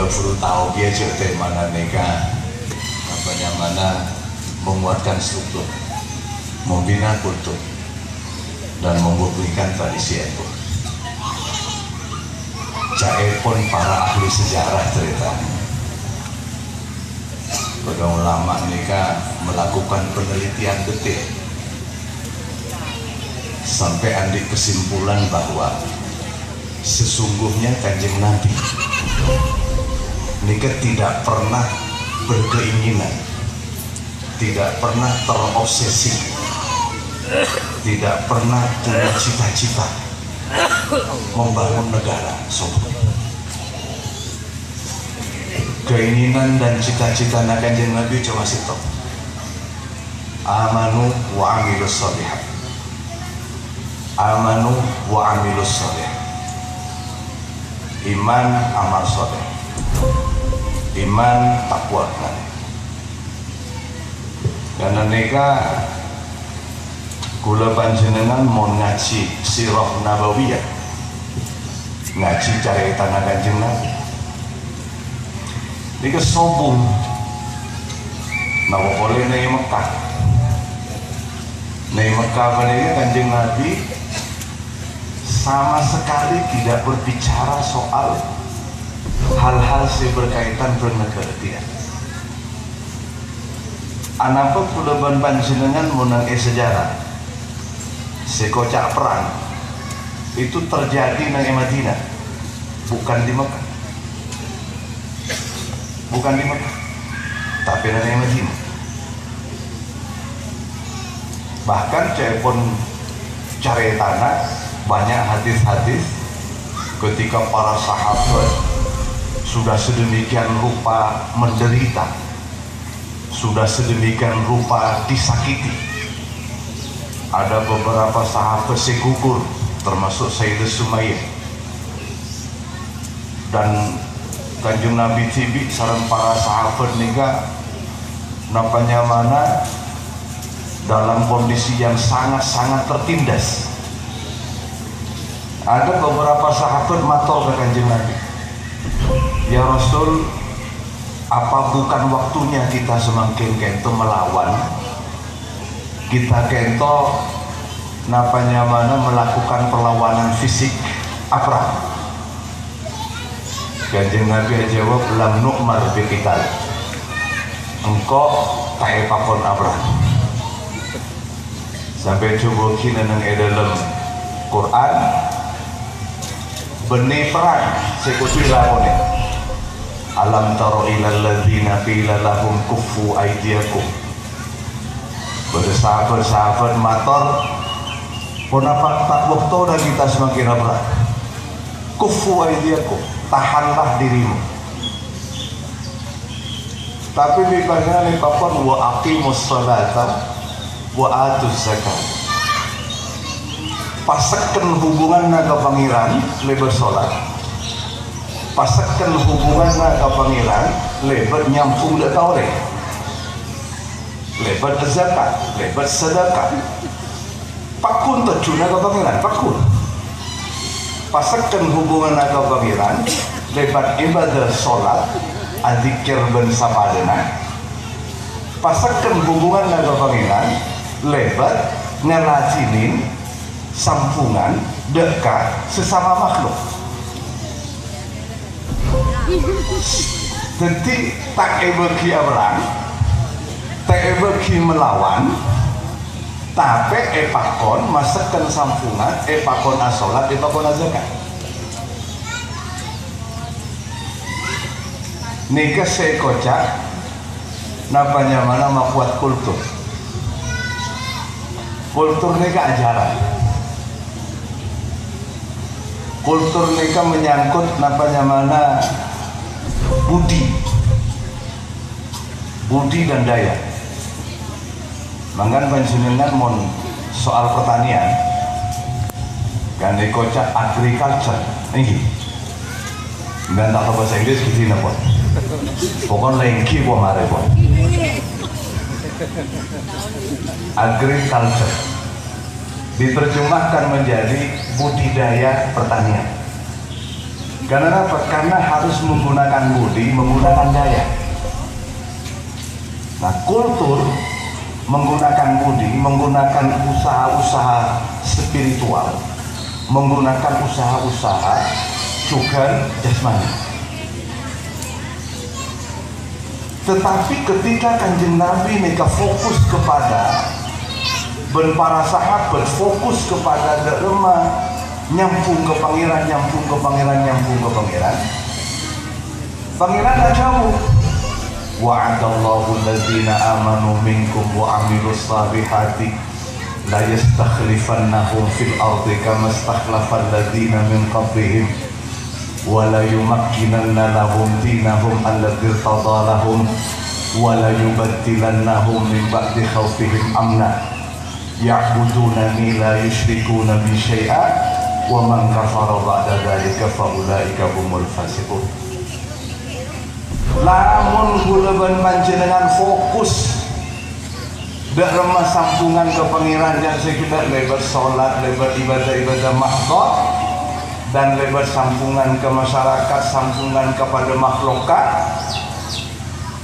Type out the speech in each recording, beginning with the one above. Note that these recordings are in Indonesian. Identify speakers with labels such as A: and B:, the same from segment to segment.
A: perlu tahu dia cerita mana nega mana menguatkan struktur, membina kultur, dan membumikan tradisi itu. Caepon para ahli sejarah cerita. Para ulama mereka melakukan penelitian detail sampai ambil kesimpulan bahwa sesungguhnya Kanjeng Nabi mereka tidak pernah berkeinginan, tidak pernah terobsesi, tidak pernah punya cita-cita membangun negara. Keinginan dan cita-cita Kanjeng Nabi cuma situ. Amanu wa amilus sholihat. Amanu wa amilus sholihat. Iman amal sholeh. Iman takwa. Karena mereka kula panjenengan mau ngaji sirah nabawiyah, ngaji cari tanah Kanjeng Nabi. Mereka sombong, nawa boleh naik Mekah. Naik Mekah mereka Kanjeng Nabi sama sekali tidak berbicara soal hal-hal yang berkaitan bernegara dia. Anapa kudaban panjenengan menang sejarah sekocak perang itu terjadi di Madinah, bukan di Mekah, bukan di Mekah, tapi di Madinah. Bahkan cepon cari tanah banyak hadis-hadis ketika para sahabat sudah sedemikian rupa menderita, sudah sedemikian rupa disakiti. Ada beberapa sahabat yang gugur, termasuk Sayyidah Sumayyah. Dan Kanjeng Nabi Tibi sareng para sahabat nika napanya mana dalam kondisi yang sangat-sangat tertindas. Ada beberapa sahabat matur ke Kanjeng Nabi, ya Rasul, apa bukan waktunya kita semakin kento melawan, kita kento napanya mana melakukan perlawanan fisik apa? Kanjeng Nabi jawab, lam nu'mar biqital, engkau tak pakon abrah. Sampai coba kini nang dalam Quran benih perang sekutu lakone. Alam taro ilal ladzina qila lahum kuffu aydiyakum. Pada sahabat-sahabat mator kenapa tak waktu dan kita semakin apa? Kuffu aydiyakum, tahanlah dirimu. Tapi bagaimana nih papan wa aqimus sholata wa atuz zakat. Pasakan hubungan naga pangeran lebar sholat, pasakan hubungan naga pangeran lebar nyampung dak taure, lebar zakat, lebar sedekah. Pakun terjun naga pangeran, pakun. Pasakan hubungan naga pangeran lebar ibadah sholat, adzikir ben sapadana. Pasakan hubungan naga pangeran lebar ngelajinin sampungan dekat sesama makhluk. Jadi tak bagi orang, tak bagi melawan, tapi epakon masakan sampungan, epakon asolat, epakon azakat. Nika saya kocak, napanya mana makuat kultur. Kultur nika ajaran. Kultur mereka menyangkut napanya mana budi dan daya. Manggan panjenengan mon soal pertanian kan dikocak agriculture ini dan tak tahu bahasa Inggris gitu napa pokoknya lengki gua mare gua agriculture diterjemahkan menjadi budidaya pertanian. Karena apa? Karena harus menggunakan budi, menggunakan daya. Nah, kultur menggunakan budi, menggunakan usaha-usaha spiritual, menggunakan usaha-usaha juga jasmani. Tetapi ketika Kanjeng Nabi mereka fokus kepada ben para sahabat fokus kepada derma nyambung ke pangeran, nyambung ke pangeran, nyambung ke pangeran. Pangeran dah jauh. Wa'adallahu alladzina amanu minkum wa 'amilus salihati la yastakhlifannahum fil ardi kama istakhlafal ladzina min qablihim wa la yumakkinanna lahum dinahum alladzi irtada lahum wa la yubaddilannahum min ba'di khawfihim amna ya'budunani la yusyrikuna bi syai'a wa man kafara ba'da dzalika fa ulaika humul fasiqun. Lamun kula ben panjenengan fokus dak remah sambungan ke pangeran yang sekitar lebar salat, lebar ibadah-ibadah mahdhah dan lebar sambungan ke masyarakat, sambungan kepada makhlukat.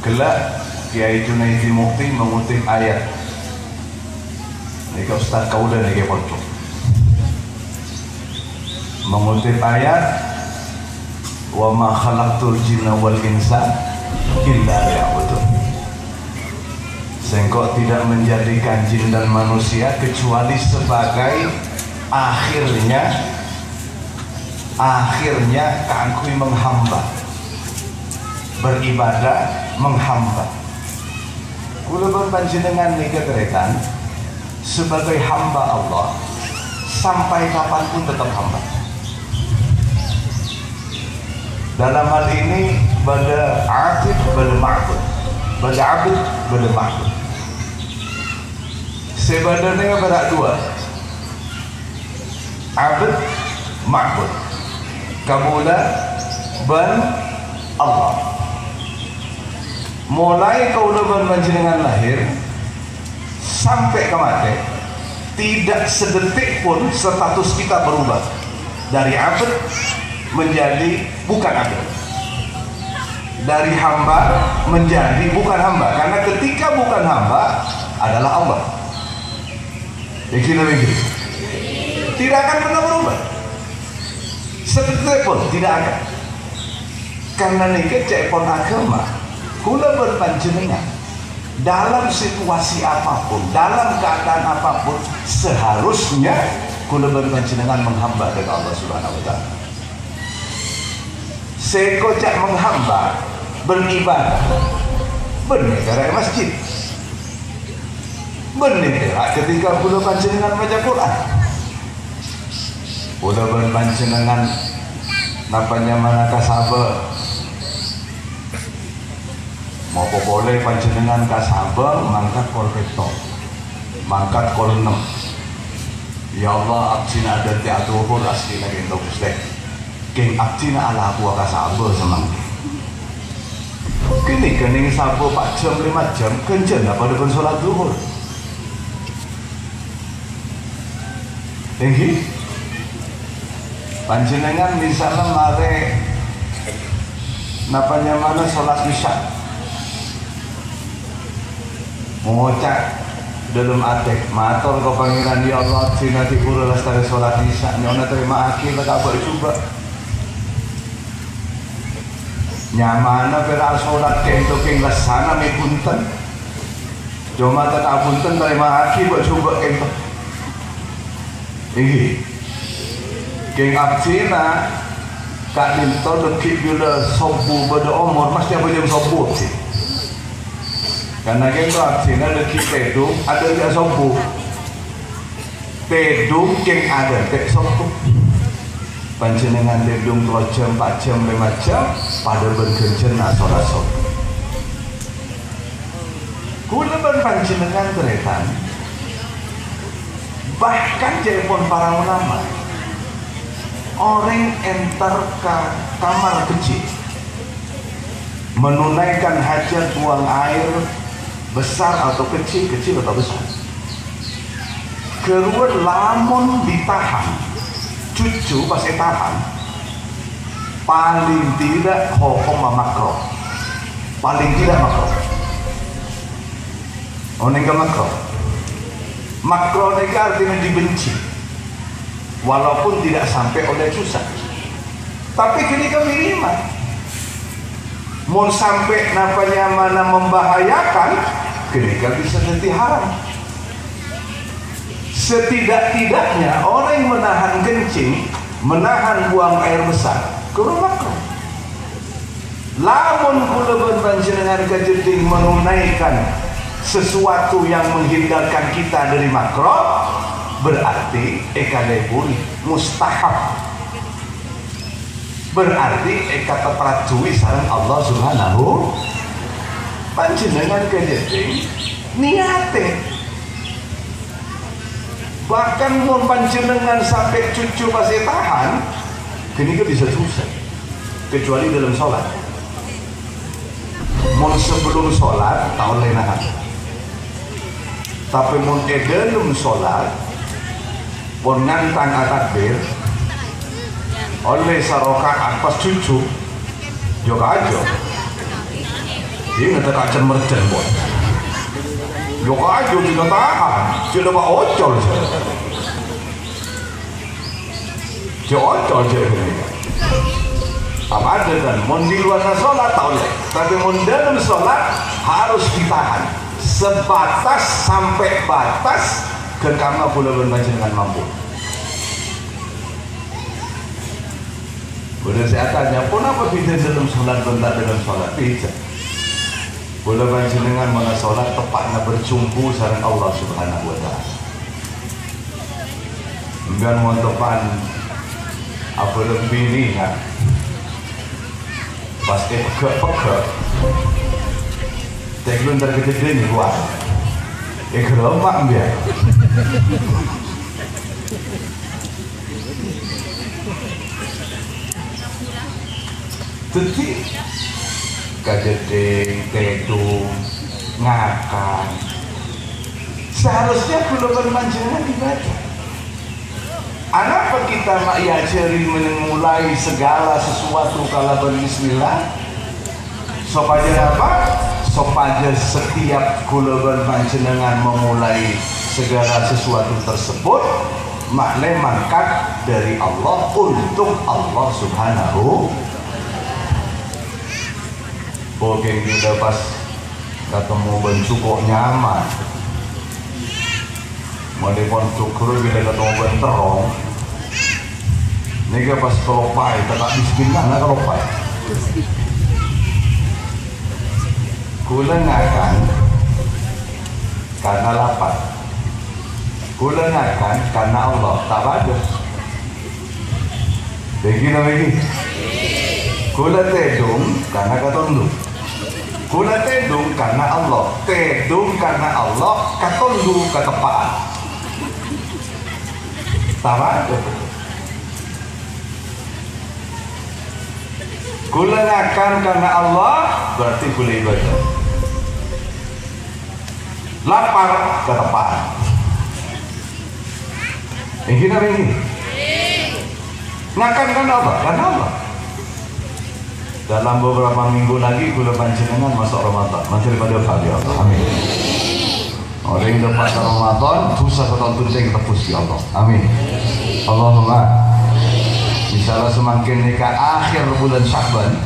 A: Kelak Kiai Junaidi Mukti mengutip ayat. Nika Ustaz Kaula niki foto. Mengutip ayat wa ma khalaqtul jinna wal insa illa liya'budun. Sengkok tidak menjadikan jin dan manusia kecuali sebagai akhirnya kangkui menghamba, beribadah menghamba. Kula panjenengan nika terekan sebagai hamba Allah sampai kapanpun tetap hamba. Dalam hal ini pada abid, pada ma'bud, pada abid, pada ma'bud. Sebenarnya pada dua, abid, ma'bud, kabula, ban Allah. Mulai kaula ban panjenengan lahir sampai kemati, tidak sedetik pun status kita berubah dari abid menjadi bukan abid, dari hamba menjadi bukan hamba, karena ketika bukan hamba adalah Allah. Tidak akan pernah berubah sedetik pun, tidak akan. Karena niki cek pon agama kula berpanjenengan dalam situasi apapun, dalam keadaan apapun, seharusnya kula berpanjenengan menghamba dengan Allah Subhanahu wa taala. Sekojak menghamba, beribadah, bernegara masjid, bernegara ketika kula panjenengan baca Quran, kula panjenengan napanya mana kasaba, mau boleh panjenengan kasaba mangkat kol keto, mangkat kol 6. Ya Allah, abdina ada tiaduhur asli lagi untuk Gusti. Keng abdina ala buah kasaba semangki. Kini kening sabo 4 jam 5 jam kenjen apa dengan sholat zuhur. Tinggi. Panjenengan misalnya mare napanya mana sholat isya. Mengucap dalam atek matur ke pangeran, ya Allah dina dipura lestari sholat isya nyona terima akhir tak bercoba nyamana pera sholat kento keng lesana me punten cuma tak punten terima akhir bercoba kento ini keng abdina kak dinto dekik bila sobu pada umur mesti apa jam sobu sih. Karena keng abdina dekik pedung ada dia sobu pedung keng ada tek sobu panjenengan pedung 2 jam 4 jam 5 jam pada berkencan sholat sobu. Kula panjenengan teretan bahkan jepon para ulama orang enter ke kamar kecil menunaikan hajat buang air besar atau kecil, kecil atau besar, keluar lamun ditahan cucu pas tahan paling tidak hukum makro, paling tidak makro. Onega makro nega artinya dibenci, walaupun tidak sampai oleh susah. Tapi kini kami iman, mau sampai napanya mana membahayakan, kini bisa jadi haram. Setidak-tidaknya orang yang menahan kencing, menahan buang air besar, kurang makro. Lamun kula panjenengan kajeding menunaikan sesuatu yang menghindarkan kita dari makro, berarti ekadeburi mustahab, berarti eka terpratui sareng Allah Subhanahu. Panjenengan kajeding niate, bahkan mau panjenengan sampai cucu masih tahan, kini bisa susah, kecuali dalam sholat. Mau sebelum sholat tak oleh nahan, tapi mau dalam sholat pun ngantang takbir oleh sarokaat pas cucu juga aja ini ngetek cemerjen pun juga aja tidak tahan, tidak pak ocol apa ada kan mau di luar sholat tak oleh, tapi mau dalam sholat harus ditahan sebatas sampai batas kekama pula berpanjenengan mampu. Boleh saya tanya, pun apa beda dalam sholat bentar dalam sholat? Beda. Boleh panjenengan mana sholat tepatnya berjumpa sareng Allah Subhanahu wa ta'ala. Enggak mau tepan apa lebih ni kan? Pasti pegak. Teglun dari kecil ni kuat. Geromak dia. Jadi kajeding, tedung, ngakan, seharusnya kula panjenengan dibaca. Kenapa kita ma'yajari memulai segala sesuatu kalau berbismillah? Supaya apa? Supaya setiap kula panjenengan memulai segala sesuatu tersebut maknanya mangkat dari Allah untuk Allah Subhanahu. Oke, kita pas ketemu bentuk kok nyaman. Mau dipon syukur bila ketemu benterong. Nika pas kelopai, tetap bismillah nak kelopai. Kula ngakan karena lapar. Kula ngakan karena Allah tak ada. Begini lagi. Kula tedung karena katondung. Kula tedung karena Allah, tedung karena Allah, katondu ketepaan. Sama aja. Kula ngakan karena Allah berarti kula ibadah. Lapar ketepaan. Ini apa ini? Ngakan karena apa? Karena Allah. Dalam beberapa minggu lagi kula panjenengan masuk Ramadan. Masih pada ya Allah. Amin. Orang yang dapat Ramadan susah ketonton yang tebus ya Allah. Amin. Allahumma. Misalnya semakin dekat akhir bulan Sya'ban,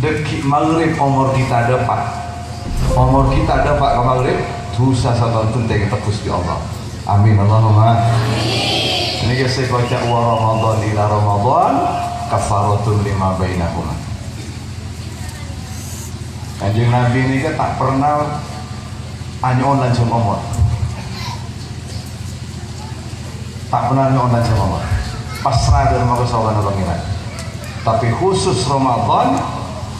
A: dekik maghrib umur kita dapat. Umur kita dapat ke maghrib susah ketonton yang tebus ya Allah. Amin. Allahumma. Ini saya baca wa Ramadan ila Ramadan kafaratun lima bainahuma. Kanjeng Nabi ini kan tak pernah anyonan sama umur, tak pernah anyonan sama umur, pasrah dan mau kesawaran pangeran. Tapi khusus Ramadan,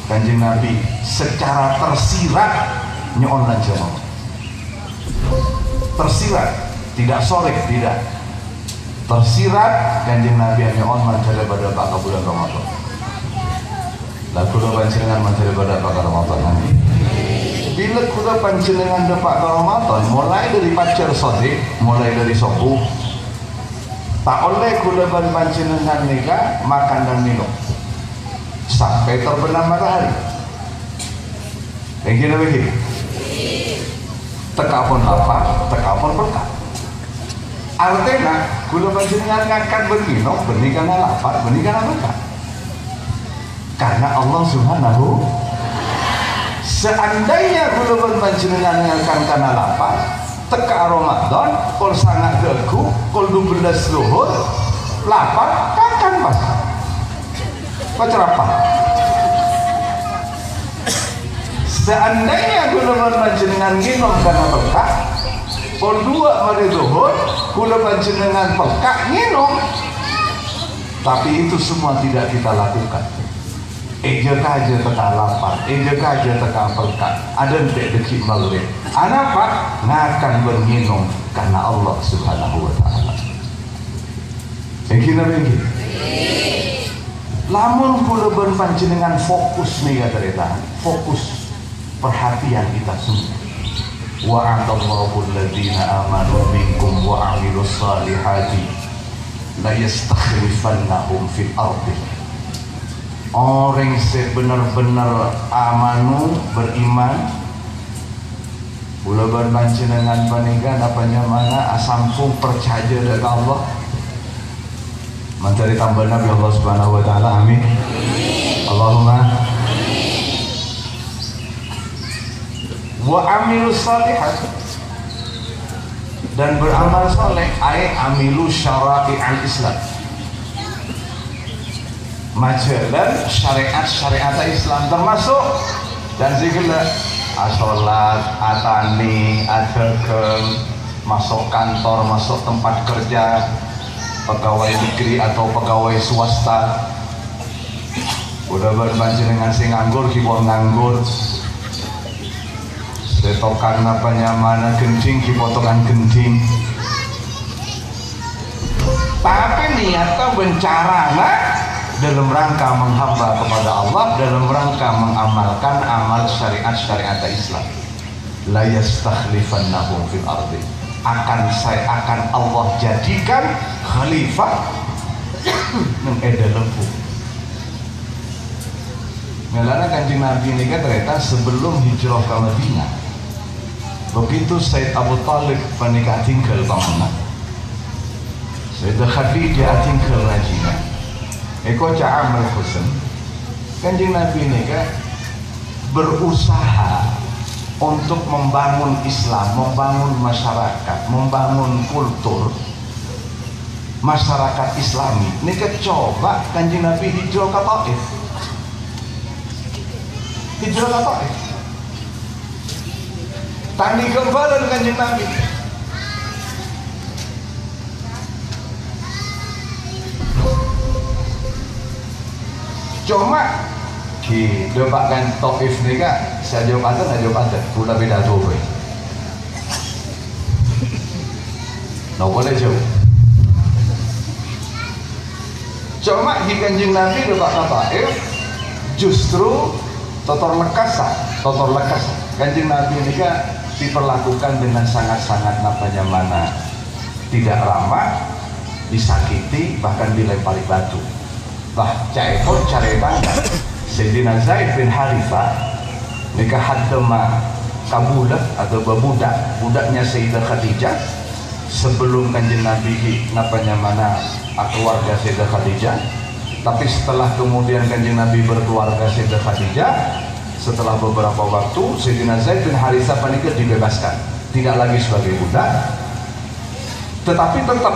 A: Kanjeng Nabi secara tersirat nyonan sama umur, tersirat, tidak sorek, tidak tersirat. Kanjeng Nabi nyonan mencari pada bakal bulan Ramadan. Lalu kula panjenengan mencari pada bakal Ramadan. Amin. Bila kula panjenengan dapat Ramadan, mulai dari pacar sodik, mulai dari sopu, tak oleh kula panjenengan nikah makan dan minum. sampai terbenam matahari. Yang gini begini. Teka pun lapar, teka pun berkah. Artinya, kula panjenengan ngangkat berminum, benih karena lapar, benih karena berkah. Karena Allah Subhanahu. Seandainya kula panjenengan ngangkat karena lapar, teka Ramadan, kol sangat gegu, kol 12 luhur, lapar, kapan pas? Pacarapa. Seandainya kula panjenengan nginum karena berkah, kol 2 mari zuhur, kula panjenengan berkah nginum. Tapi itu semua tidak kita lakukan. Eja kaja teka lapar, eja kaja teka berkah. Ada entek dekik maghrib. Anak pak ngakan berminum karena Allah Subhanahu wa taala. Begini begini. Lamun kula panjenengan fokus nih ya ternyata, fokus perhatian kita semua. Wa'adallahu alladhina amanu minkum wa 'amilus salihati la yastakhlifannahum fil ardi. Orang sebenar-benar amanu beriman, kula panjenengan paningkan apanya mana asampung percaya dengan Allah. Mencari tambahan Nabi Allah Subhanahu wa taala. Amin. Allahumma wa amilu salihat, dan beramal saleh ay amilu syara'i al-Islam, majalan syariat-syariat Islam, termasuk dan zikirlah as-sholat, atani, adagem, masuk kantor, masuk tempat kerja, pegawai negeri atau pegawai swasta. Udah berpanjenengan sing nganggur, kipon nganggur, setokan apanya mana genting, kipotongan genting. Tapi niatnya bencarana dalam rangka menghamba kepada Allah, dalam rangka mengamalkan amal syariat-syariat Islam. La yastakhlifannahum fil ardi, akan Allah jadikan khalifah nang lempu. Ngelana Kanjeng Nabi ini kan ternyata sebelum hijrah ke Madinah, begitu Said Abu Talib panika tinggal pamanah, Sayyidah Khadijah tinggal rajina, Eko Ca'amal Husain. Kanjeng Nabi ini kan berusaha untuk membangun Islam, membangun masyarakat, membangun kultur masyarakat Islami. Ini coba Kanjeng Nabi hijrah ke Taif. Hijrah ke Taif. Tani kembaran Kanjeng Nabi. Cuma di depan Taif ini kan saya jawab ada, nggak jawab ada, pula beda tuh. Nggak boleh jauh. Cuma di Kanjeng Nabi depan Taif justru totor lekas. Kanjeng Nabi ini kan diperlakukan dengan sangat-sangat napanya mana tidak ramah, disakiti, bahkan dilempari batu. Caipun cari bangga Sayyidina Zaid bin Harithah nikah hadama kabulah atau budaknya Sayyidah Khadijah sebelum Kanjeng Nabi napanya mana keluarga Sayyidah Khadijah. Tapi setelah kemudian Kanjeng Nabi berkeluarga Sayyidah Khadijah, setelah beberapa waktu Sayyidina Zaid bin Harithah panikah dibebaskan, tidak lagi sebagai budak, tetapi tetap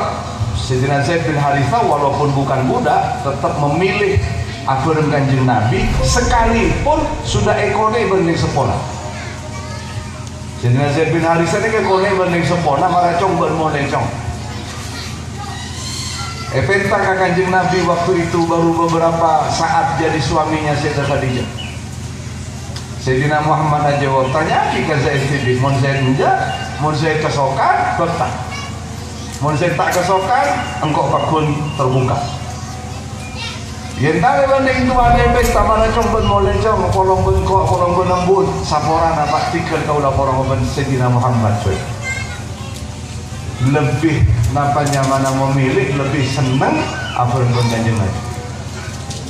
A: Sayyidina Zaid bin Harithah walaupun bukan budak tetap memilih aturan Kanjeng Nabi sekalipun sudah ekone bening sepona. Sayyidina Zaid bin Harithah ini ekone bening sepona maracong bermolencong. Eventa ke Kanjeng Nabi waktu itu baru beberapa saat jadi suaminya Sayyidah Khadijah. Sayyidina Muhammad aja tanya ke Zaid bin Mon Zaid menja, Mon Zaid kesokan, bertak. Mon Zaid tak kesokan, engkau pakun terbungkak. Yen tale banding tu ada pesta maracong bermolencong, kolong bengkok, kolong benembut, saporan apa tikel kau laporan ben Sayyidina Muhammad. Lebih nampaknya mana memilih lebih senang apa yang Kanjeng Nabi.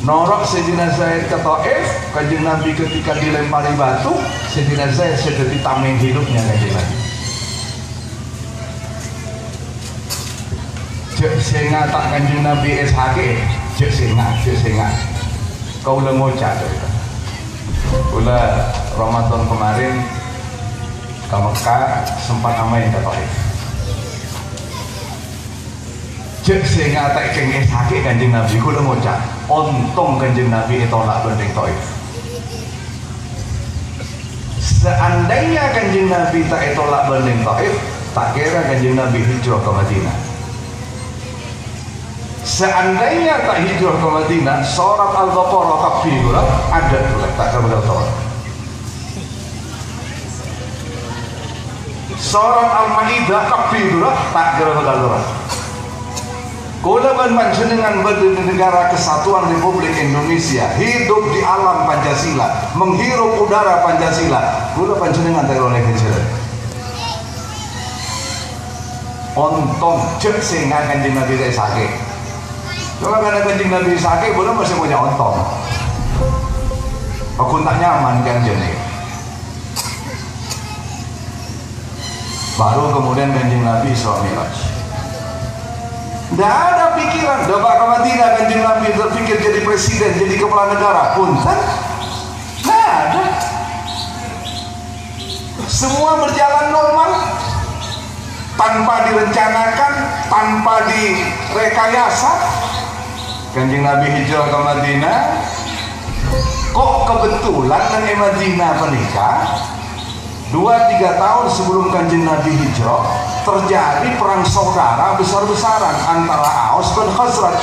A: Norok Sayyidina Zaid ke Taif, Kanjeng Nabi ketika dilempari batu, Sayyidina Zaid sedang tameng hidupnya Kanjeng Nabi. Cek senga tak Kanjeng Nabi SHG, cek senga. Kau lengocak itu. Ulah Ramadan kemarin ke Mekah sempat amain ke Taif. Cek senga tak ceng SHG Kanjeng Nabi, kau lengocak. Untung Kanjeng Nabi tolak banding Taif. Seandainya Kanjeng Nabi tak tolak banding Taif, tak kira Kanjeng Nabi hijrah ke Madinah. Seandainya tak hijrah ke Madinah, surat Al-Baqarah kabirah ada boleh tak kabirah. Surat Al-Maidah kabirah tak kabirah. Kulaban panjenengan negara kesatuan Republik Indonesia, hidup di alam Pancasila, menghirup udara Pancasila. Kula panjenengan tak oleh kejaran. Untung cek sehingga Kanjeng Nabi saya sakit. Kalau karena Kanjeng Nabi sakit, boleh masih punya untung. Aku tak nyaman kan jenis. Baru kemudian Kanjeng Nabi Isra Mi'raj. Tidak ada pikiran, Bapak ke Madinah Kanjeng Nabi berpikir jadi presiden, jadi kepala negara. Punten, tidak ada. Semua berjalan normal, tanpa direncanakan, tanpa direkayasa. Kanjeng Nabi hijrah ke Madinah. Kok kebetulan dengan Madinah menikah 2-3 tahun sebelum Kanjeng Nabi hijrah terjadi perang saudara besar-besaran antara Aus dan Khazraj,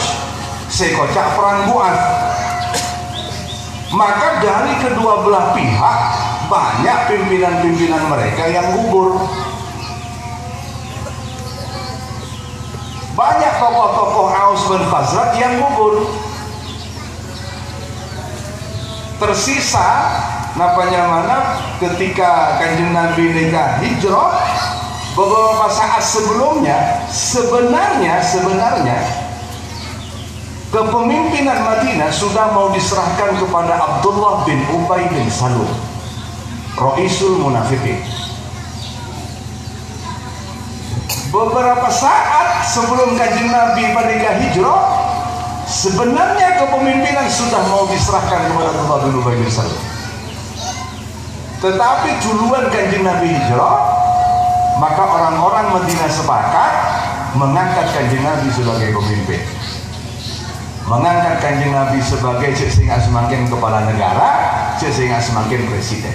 A: sekocak perang Bu'ath. Maka dari kedua belah pihak banyak pimpinan-pimpinan mereka yang gugur. Banyak tokoh-tokoh Aus dan Khazraj yang gugur. Tersisa mana ketika Kanjeng Nabi nikah hijrah, beberapa saat sebelumnya sebenarnya kepemimpinan Madinah sudah mau diserahkan kepada Abdullah bin Ubay bin Salul, Ra'isul Munafiqin. Beberapa saat sebelum Kanjeng Nabi menikah hijrah, sebenarnya kepemimpinan sudah mau diserahkan kepada Abdullah bin Ubay bin Salul. Tetapi duluan Kanjeng Nabi hijrah, maka orang-orang Madinah sepakat mengangkat Kanjeng Nabi sebagai pemimpin, mengangkat Kanjeng Nabi sebagai sehingga semakin kepala negara, sehingga semakin presiden.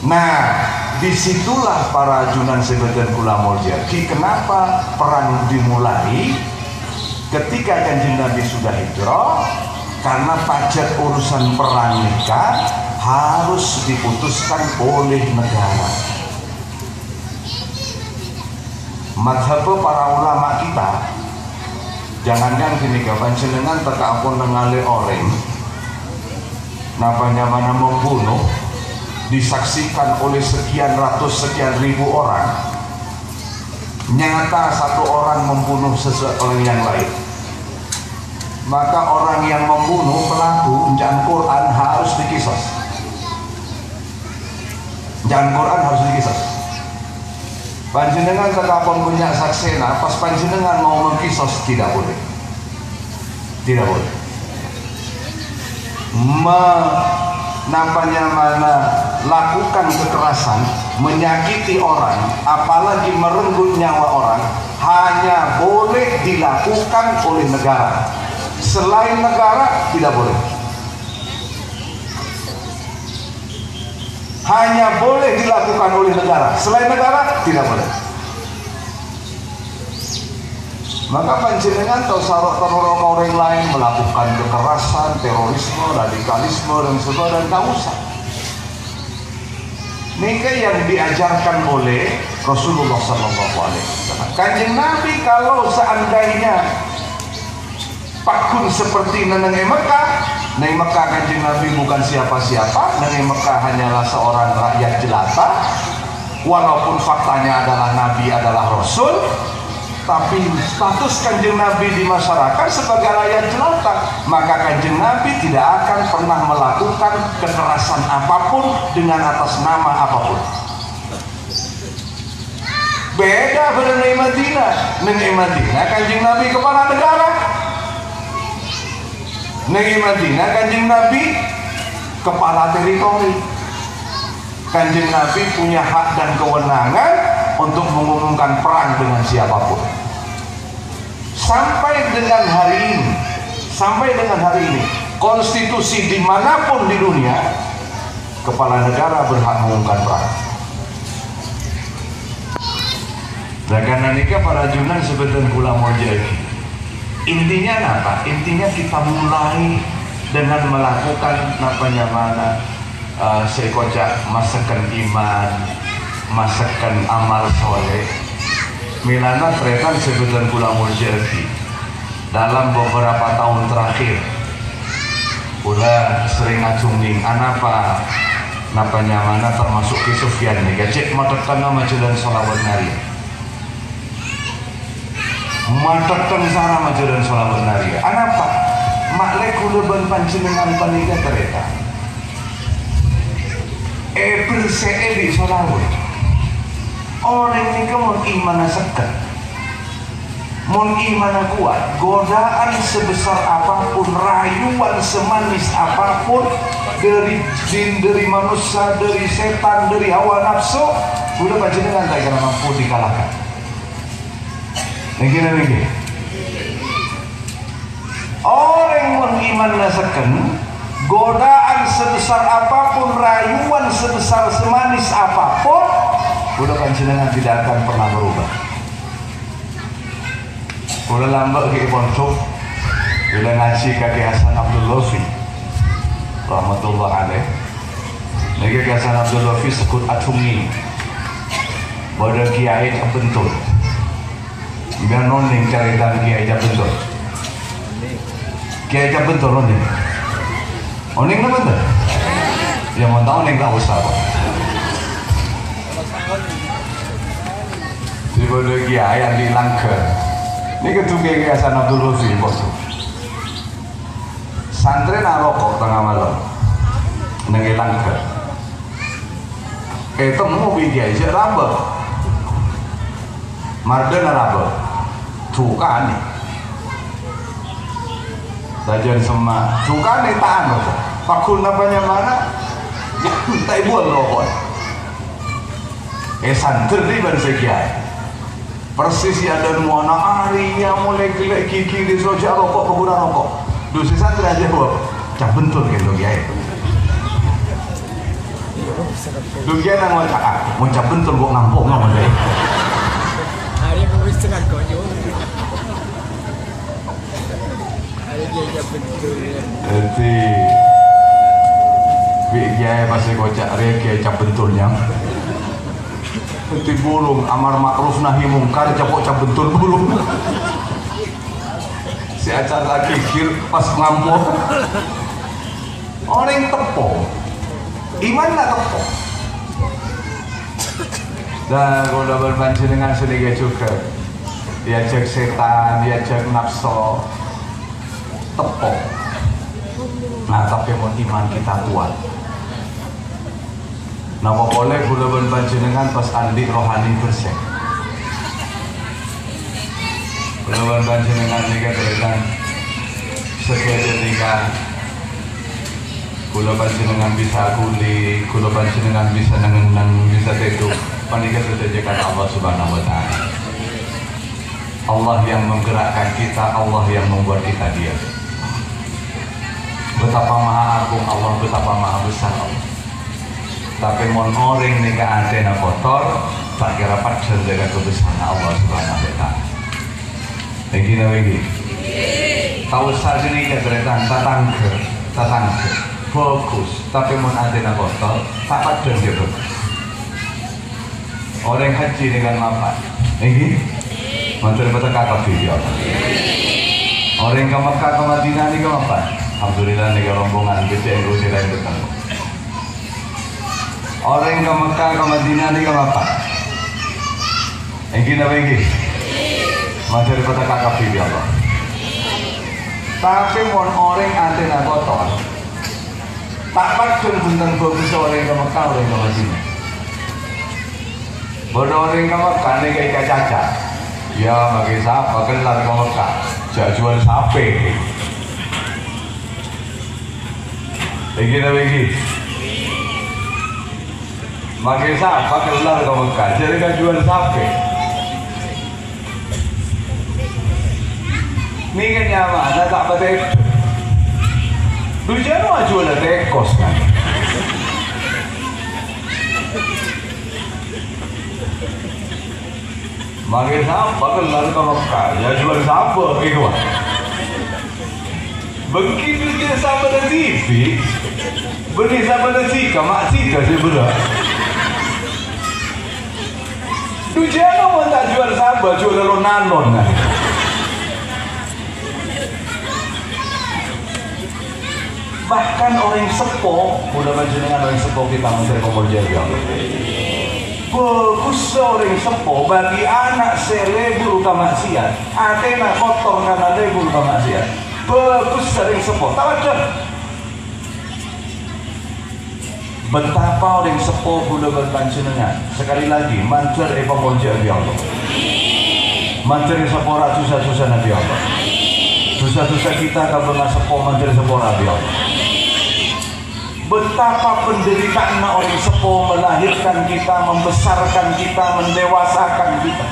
A: Nah, disitulah para Junan Sebeten Kula Moljaki kenapa perang dimulai ketika Kanjeng Nabi sudah hijrah, karena pajak urusan perang nikah harus diputuskan oleh negara. Madhab para ulama kita, jangankan gini kapan jenengan terkampun mengalir orang napanya mana membunuh disaksikan oleh sekian ratus sekian ribu orang, nyata satu orang membunuh seseorang yang lain, maka orang yang membunuh pelaku jangan Quran harus dikisos. Jangan Quran harus dikisos. Panjenengan terkapun punya saksena, pas panjenengan mau mengkisos tidak boleh. Tidak boleh. Nampaknya mana lakukan kekerasan, menyakiti orang, apalagi merenggut nyawa orang, hanya boleh dilakukan oleh negara. Selain negara tidak boleh. Hanya boleh dilakukan oleh negara, selain negara tidak boleh. Maka panjenengan atau orang lain melakukan kekerasan, terorisme, radikalisme dan sebagainya, dan tak usah. Ini yang diajarkan oleh Rasulullah SAW. Kanjeng Nabi kalau seandainya pakun seperti Neneng Mekah, Neneng Mekah Kanjeng Nabi bukan siapa-siapa, Neneng Mekah hanyalah seorang rakyat jelata, walaupun faktanya adalah Nabi adalah Rasul. tapi status Kanjeng Nabi di masyarakat sebagai rakyat jelata, maka Kanjeng Nabi tidak akan pernah melakukan kekerasan apapun dengan atas nama apapun. Beda dengan Madinah. Neng Madinah Kanjeng Nabi kepala negara. Neng Madinah Kanjeng Nabi kepala teritori. Kanjeng Nabi punya hak dan kewenangan untuk mengumumkan perang dengan siapapun. Sampai dengan hari ini, konstitusi dimanapun di dunia, kepala negara berhak mengumumkan perang. Dan karena nikah para junan sebetulnya gula mau jadi. Intinya apa? Intinya kita mulai dengan melakukan sekojak masakan iman, masakan amal soleh. Milana tretan sebetulnya gula mau jadi. Dalam beberapa tahun terakhir, udah sering ngacunging anapa termasuk ke Sufyan nih. Cek matakkan nama jalan sholawat nari. Matakkan sana majalan sholawat nari. Anapa? Maklek kulaban panjenengan panika tereta. Bersee di sholawat. Orang ini kamu iman sekat. Mun iman kuat, godaan sebesar apapun, rayuan semanis apapun dari jin, dari manusia, dari setan, dari hawa nafsu, udah panjenengan tak kira mampu dikalahkan. Niki. Orang beriman nasakan godaan sebesar apapun, rayuan sebesar semanis apapun, udah panjenengan tidak akan pernah berubah. Udah lambat ke pondok, udah ngaji kaki Hasan Abdul Lofi, rahmatullah alaih. Niki Hasan Abdul Lofi sekut atumi, pada kiai terbentuk. Biar noning caritan kiai bentul. Kiai bentul noning. Noning apa bentul? Ya mau tahu noning tak usah kok. Di bodoh kiai yang dilanggar. Ini ketua kiai Hasan Abdul Lofi bos. Santri narokok tengah malam. Nengi langgar. Temu kiai raba. Marga naraba. Cukane dajan sama cukane taan apa pakul namanya mana tak buat rokok santer di bahasa kiai persis ada nuana harinya mulai gigi di soja rokok pengguna rokok dosi santer aja buat cak bentul gitu kiai lu kiai nang mau cak bentul gua ngampuk nggak deh hari yang mau istirahat kau jadi kiai pasti kocak kiai cap bentulnya nanti burung amar makruf nahi mungkar capok cap bentul burung si acara kikir pas ngampuk orang tepung iman lah tepung dan kalau berbanci dengan sedikit juga diajak setan, diajak nafsu tepok. Nah tapi mau iman kita kuat. Nah boleh gula panjenengan pas andi rohani bersih. Gula panjenengan nikah terlihat sekian nikah. Gula panjenengan bisa kuli, gula panjenengan bisa nengenang, bisa teduh. Panikah terjadikan Allah Subhanahu Wa Taala. Allah yang menggerakkan kita, Allah yang membuat kita diam. Betapa maha agung Allah, betapa maha besar Allah. Tapi mon orang nikah antena kotor, tak kira padahal jaga kebesaran Allah Subhanahu Wa Taala. Lagi. Tahu saja nikah beretan tatangga, bagus. Tapi mon antena kotor, tak padahal dia bagus. Orang haji dengan mapan, lagi. Mantul betul kakak video. Orang ke Mekah ke Madinah ni ke apa? Alhamdulillah ni rombongan beda yang rusir yang bertemu. Orang ke Mekah ke Madinah ni ke apa? Yang kita bagi. masih daripada kakak pilih Allah. Tapi mon orang antena kotor, tak pacun bentang bagus orang ke Mekah orang ke Madinah. Bodoh orang ke Mekah ni kayak caca. Ya bagi siapa kelar ke Mekah, jak jual sapi. Begini. Bagi siapa kelar ke Mekah, jadi kan jual sapi. Ni kan nyaman, tak betul. Tujuan apa jual tekos kan? Bagi siapa kelar ke Mekah, ya jual siapa gitu. Begitu dia sama dengan TV, beri sama dengan Cika, mak Cika saya berat. Tujuan apa tak jual siapa, jual lonanon kan? Bahkan orang sepo, mudah dengan orang sepo kita Menteri Pemulihan Allah. Bagus orang sepo bagi anak selebur ke maksiat, atena kotor karena lebur ke maksiat. Bagus sering sepo, tawajan. Betapa orang sepo mudah berpanjenengan. Sekali lagi, Menteri Pemulihan Allah. Menteri sepo susah-susah Nabi Allah. Susah-susah kita kalau sepo Menteri sepo Nabi Allah. Betapa penderitaan orang sepuh melahirkan kita, membesarkan kita, mendewasakan kita.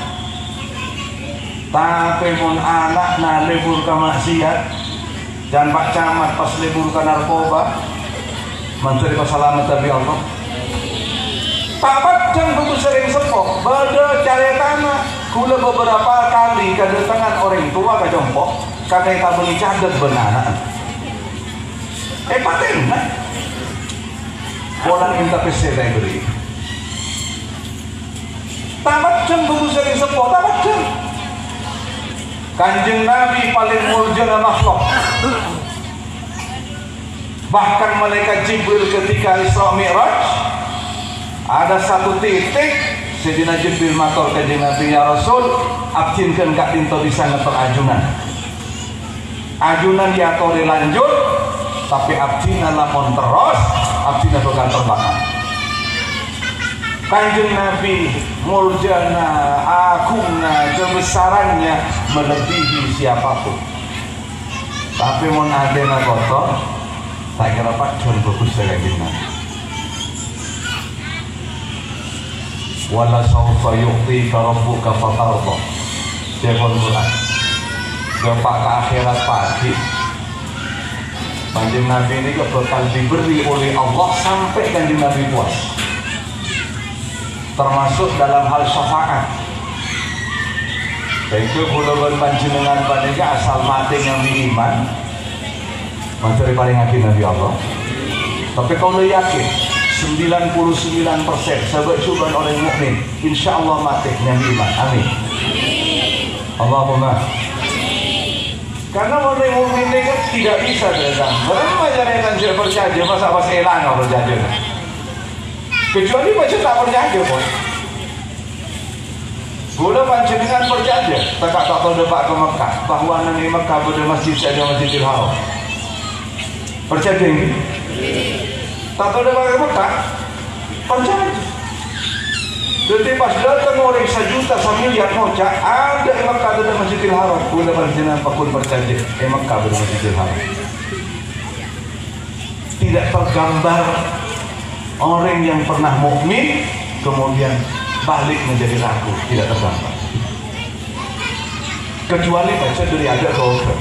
A: Tapi pun anak na lebur ke maksiat dan Pak Camat pas lebur ke narkoba, Menteri Kesalamat Nabi Allah. Tak bacan betul sering sepuh, beda cari tanah. Kula beberapa kali kedatangan orang tua ke Jompok, karena kita beli cadat benaran. Paten nah. Bolan minta pese saya beri. Tamat jam buku sering sepo, tamat jam. Kanjeng Nabi paling mulia makhluk. Bahkan malaikat Jibril ketika Isra Mi'raj ada satu titik Sayyidina Jibril matur kanjeng Nabi, ya Rasul, abdinkeun kak tinto bisa ngetor ajunan. Ajunan diatori lanjut, tapi abdina lamun terus abdina bakal terbakar. Kanjeng Nabi muljana, agungna, kebesarannya melebihi siapapun. Tapi mun adena kotor, tak kira Pak John bagus saya gimana. Wala sawfa yu'tika rabbuka fatarda. Jepon Quran. Gapak ke akhirat pagi. Kanjeng Nabi ini bakal diberi oleh Allah sampai kanjeng Nabi puas. Termasuk dalam hal syafaat. Itu bulan panjenengan panika asal mati yang iman. Menteri paling yakin Nabi Allah. Tapi kalau yakin 99% sebab cubaan orang mukmin, insya Allah mati yang iman. Amin. Allahumma. Karena orang mukmin ini kan tidak bisa datang. Berapa jalan yang percaya masa pas elang nggak percaya. Kecuali macam tak percaya pun. Gula panjenengan percaya. Tak tahu depak ke Mekah. Bahawa nanti Mekah ada masjid saja Masjidil Haram. Percaya ini? Tak tahu depak ke Mekah. Percaya. Jadi pas datang orang 1 juta miliar ngocak, ada Mekah ada Masjidil Haram. Gula panjenengan pakun percaya. Mekah ada Masjidil Haram. Tidak tergambar orang yang pernah mukmin kemudian balik menjadi ragu, tidak tergambar. Kecuali baca dari ada doa.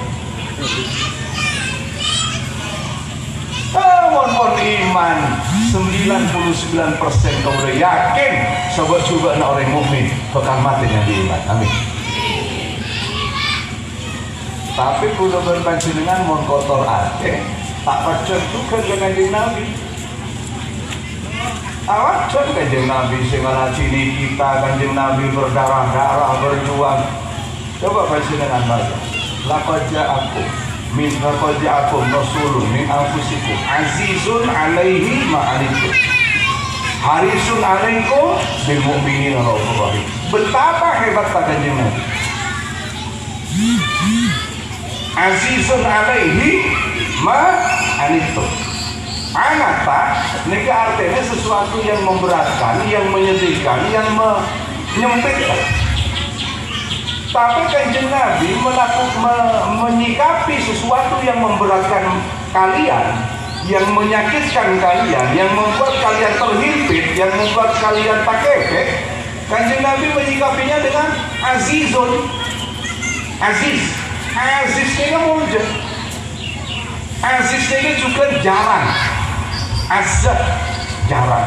A: Mohon iman 99% kau udah yakin sebab juga orang mukmin bakal mati yang iman. Amin. Tapi kalau berpanjenengan mohon kotor hati, tak percaya juga dengan Nabi. Awak kan kanjeng Nabi segala ciri kita, kanjeng Nabi berdarah-darah berjuang. Coba panjenengan baca. Laqad ja'akum rasulun min anfusikum azizun 'alaihi ma 'anittum harisun 'alaikum bil mu'minina raufur rahim. Betapa hebat kanjeng Nabi. azizun alaihi ma anittum. Anata niki artinya sesuatu yang memberatkan, yang menyedihkan, yang menyempitkan. Tapi Kanjeng Nabi menyikapi sesuatu yang memberatkan kalian, yang menyakitkan kalian, yang membuat kalian terhimpit, yang membuat kalian tak kepek. Kanjeng Nabi menyikapinya dengan azizun. Aziz ini mulia. Aziz ini juga jarang. Azab jarang.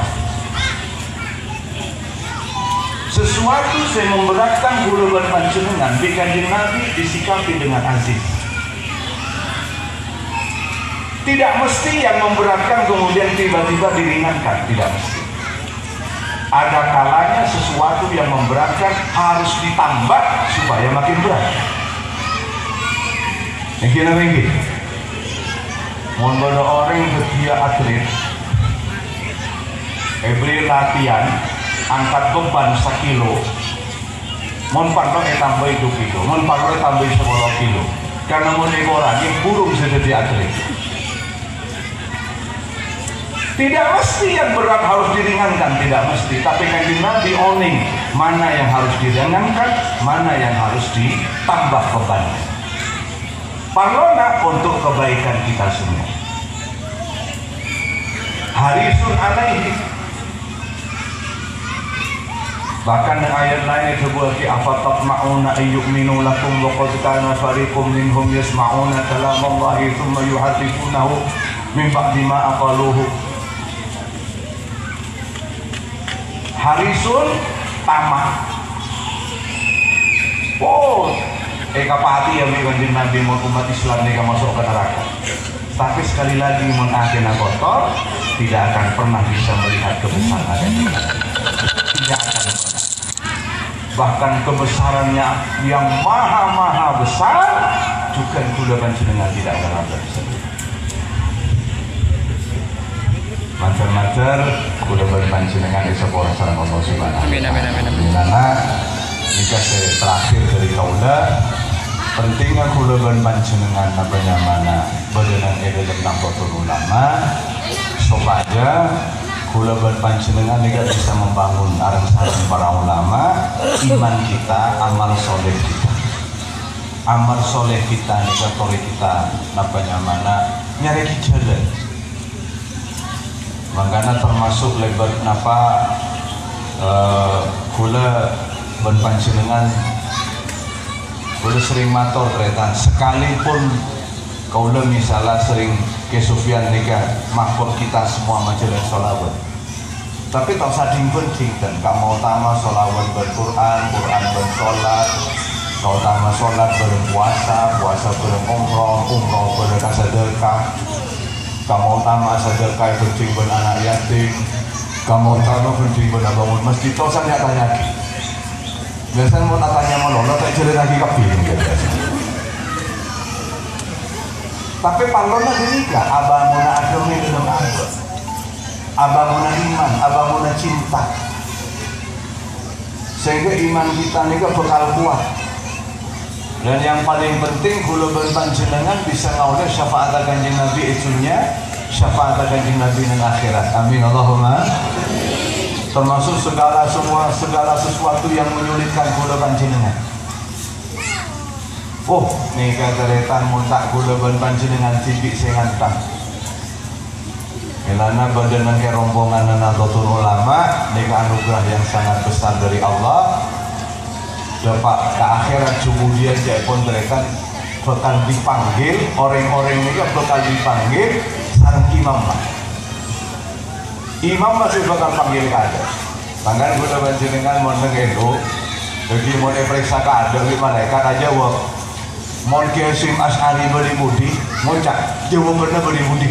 A: Sesuatu yang memberatkan kula panjenengan di Kanjeng Nabi disikapi dengan aziz. Tidak mesti yang memberatkan kemudian tiba-tiba diringankan, tidak mesti. Ada kalanya sesuatu yang memberatkan harus ditambah supaya makin berat. Yang kira begini, mau ada orang yang dia atlet, beli latihan, angkat beban 1 kilo, mau parlo tambah 2 kilo, mau parlo tambah 10 kilo, karena mau orang yang burung seperti atlet. Tidak mesti yang berat harus diringankan, tidak mesti. Tapi Kanjeng Nabi oning mana yang harus diringankan, mana yang harus ditambah bebannya. Parlona untuk kebaikan kita semua. Harisun alaihi. Bahkan ayat lain disebut afatat ma'una ayyuminu lakum wa qad kana fariqum minhum yasma'una kalamallahi thumma yuhadithunahu min ba'di ma aqaluhu. Harisun tamak. Oh, kapati yang Kanjeng Nabi mau umat Islam mereka masuk ke neraka. Tapi sekali lagi mun akhirnya kotor, tidak akan pernah bisa melihat kebesaran. Tidak akan pernah. Bahkan kebesarannya yang maha besar juga kula panjenengan tidak akan bisa. Mater-mater kula panjenengan isa pora sareng Allah Subhanahu. Amin. Karena nikah terakhir dari kaula pentingnya kula panjenengan namanya mana badan edelem Nahdlatul Ulama supaya kula panjenengan nikah bisa membangun areng-areng para ulama iman kita, amal soleh kita. Amal soleh kita nikah tore kita namanya mana nyari jalan. Makanya termasuk lebar napa kula panjenengan kula sering matur tretan sekalipun kaula misalnya sering ke Sufyan nikah makmur kita semua majelis sholawat, tapi tak sading penting dan kamu utama sholawat berquran, Quran bersolat, kau utama solat berpuasa, puasa berumroh, umroh bersedekah. Kamu utama sedekah penting ben anak yatim, kamu utama penting ben bangun masjid. Tahu saya tanya lagi. Biasanya mau tanya malu, lo tak jadi lagi kepilih gitu. Tapi palona dinikah, abanguna agama dalam agama, abanguna iman, abanguna cinta. Sehingga iman kita nikah bakal kuat. Dan yang paling penting kula panjenengan bisa ngawal syafaat Kanjeng Nabi itunya, syafaat Kanjeng Nabi nang akhirat. Amin Allahumma. Termasuk segala sesuatu yang menyulitkan kula panjenengan. Oh, nika deretan muntak kula panjenengan cipik sing ngantang. Elana badan ke rombongan Nahdlatul Ulama nika anugerah yang sangat besar dari Allah. Dapat ke akhirat kemudian saya pun mereka bakal dipanggil orang-orang ini bakal dipanggil sareng imam. Imam masih bakal panggil kada. Tangan gue panjenengan mau ngendo, jadi mau periksa kada di malaikat aja wah. Mau Hasyim Asy'ari beli budi, mau cak jauh bener beli budi.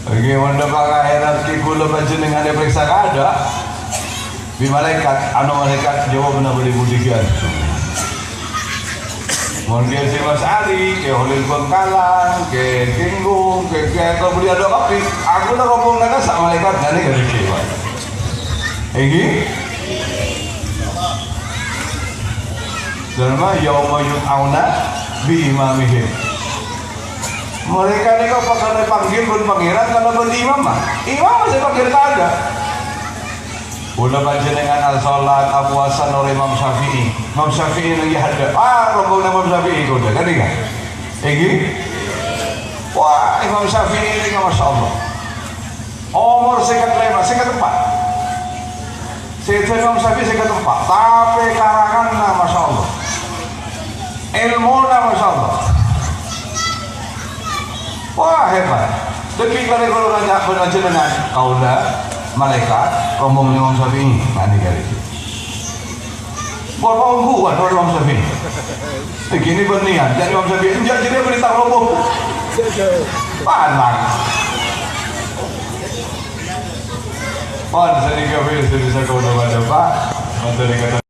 A: Bagaimana Pak akhirat di kula panjenengan diperiksa kada di malaikat, anu malaikat jawab benar beli budikan. Mungkin si Mas Ali, ke Holil Bengkalan, ke Tinggung, ke beli ada kopi. Aku nak ngomong dengan sak malaikat nane gak dikira. Ini Jalma yauma yut'auna bi imamihim. Mereka ini kok kalau dipanggil pun pangeran, kalau pun imam mah imam masih panggil ada. Udah panjenengan al-sholat apuasan oleh Imam Syafi'i. Imam Syafi'i lagi ada. Rombongan Imam Syafi'i udah kan ini kan? Wah, Imam Syafi'i ini masya Allah. Umur sekat lima, sekat empat. Sekat Imam Syafi'i sekat empat. Tapi karangan masya Allah. Ilmu masya Allah. Wah hebat. Tapi kalau nanya dengan kaulah malaikat rombongan Imam Syafi'i nanti kali itu. Berapa kuat orang Imam Syafi'i? Begini berniat jadi Imam Syafi'i. Jadi dia berita rombong. Panang. Pan sedikit bisa kau dapat Pak. Nanti kata